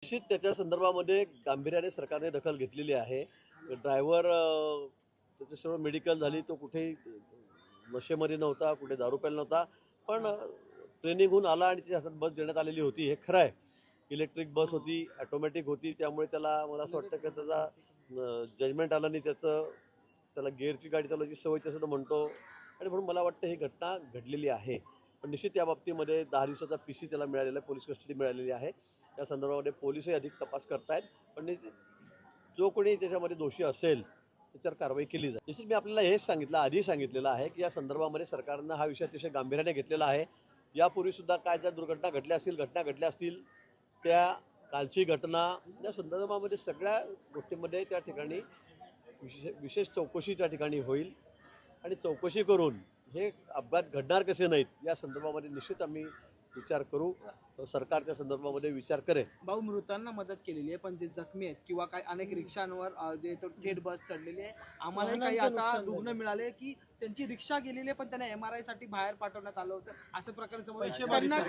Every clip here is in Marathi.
निश्चित त्याच्या संदर्भामध्ये गांभीर्याने सरकारने दखल घेतलेली आहे. ड्रायव्हर त्याची सर्व मेडिकल झाली, तो कुठेही नशेमध्ये नव्हता, कुठे दारू प्यायला नव्हता. पण ट्रेनिंगहून आला आणि त्याच्या हातात बस देण्यात आलेली होती, हे खरं आहे. इलेक्ट्रिक बस होती, ऑटोमॅटिक होती, त्यामुळे त्याला मला असं वाटतं की त्याचा जजमेंट आलं नाही. त्याला गिअरची गाडी चालवायची सवय असं तो म्हणतो आणि म्हणून मला वाटतं ही घटना घडलेली आहे. पण निश्चित या बाबतीमध्ये 10 दिवसाचा PC त्याला मिळालेला आहे, पोलीस कस्टडी मिळालेली आहे. त्या संदर्भामध्ये पोलीसही अधिक तपास करतायत. पण जो कोणी त्याच्यामध्ये दोषी असेल त्याच्यावर कारवाई केली जाईल. निश्चित मी आपल्याला हेच सांगितलं, आधी सांगितलेलं आहे की या संदर्भामध्ये सरकारनं हा विषय अतिशय गांभीर्याने घेतलेला आहे. यापूर्वीसुद्धा काय ज्या दुर्घटना घडल्या असतील त्या कालची घटना या संदर्भामध्ये सगळ्या गोष्टींमध्ये त्या ठिकाणी विशेष चौकशी त्या ठिकाणी होईल आणि चौकशी करून हे अपघात घडणार कसे नाहीत या संदर्भामध्ये निश्चित आम्ही विचार करू. सरकार त्या संदर्भामध्ये विचार करेल. भाऊ, मृतांना मदत केलेली आहे, पण जे जखमी आहेत किंवा काही अनेक रिक्षांवर जे तो थेट बस चढलेली आहे, आम्हाला काही आता रुग्ण मिळाले की त्यांची रिक्षा गेलेली आहे, पण त्यांना MRI साठी बाहेर पाठवण्यात आलं होतं. असं प्रकारे त्यांना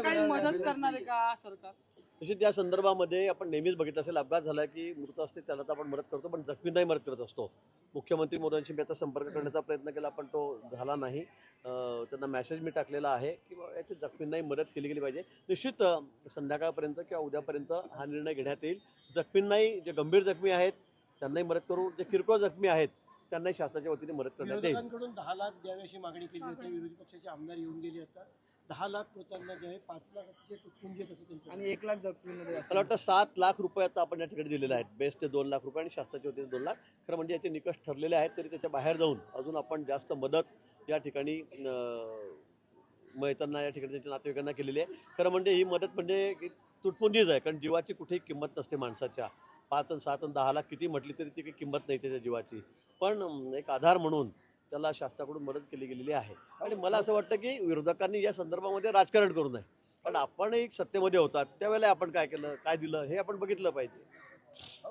काही मदत करणार आहे का सरकार? निश्चित या संदर्भामध्ये आपण नेहमीच बघितलं असेल, अपघात झाला की मृत असते त्याला तर आपण मदत करतो, पण जखमींनाही मदत करत असतो. मुख्यमंत्री मोदयांशी मी आता संपर्क करण्याचा प्रयत्न केला, पण तो झाला नाही. त्यांना मेसेज मी टाकलेला आहे की याची जखमींनाही मदत केली गेली पाहिजे. निश्चित संध्याकाळपर्यंत किंवा उद्यापर्यंत हा निर्णय घेण्यात येईल. जखमींनाही, जे गंभीर जखमी आहेत त्यांनाही मदत करू, जे किरकोळ जखमी आहेत त्यांनाही शासनाच्या वतीने मदत करण्यात येईल. विरोधकांकडून 10 लाख द्यावी अशी मागणी केली होती. विरोधी पक्षाचे आमदार येऊन गेले आता 10 लाख मृतांना द्यावे, 5 लाख अतिशय तुटपुंजी असं त्यांचं. आणि 1 लाख जखमींमध्ये मला वाटतं 7 लाख रुपये आता आपण या ठिकाणी दिलेले आहेत. बेस्ट ते 2 लाख रुपये आणि शासनाच्या वतीने 2 लाख. खरं म्हणजे याचे निकष ठरलेले आहेत, तरी त्याच्या बाहेर जाऊन अजून आपण जास्त मदत या ठिकाणी मयतांना या ठिकाणी त्यांच्या नातेवाईकांना केलेली आहे. खरं म्हणजे ही मदत म्हणजे तुटपुंजीच आहे, कारण जीवाची कुठेही किंमत नसते माणसाच्या. 5 आणि 7 आणि 10 लाख किती म्हटली तरी ती काही किंमत नाही त्याच्या जीवाची. पण एक आधार म्हणून त्याला शासनाकडून मदत केली गेलेली आहे. आणि मला असं वाटतं की विरोधकांनी या संदर्भामध्ये राजकारण करू नये, कारण आपण एक सत्तेमध्ये होतात त्यावेळेला आपण काय केलं, काय दिलं हे आपण बघितलं पाहिजे.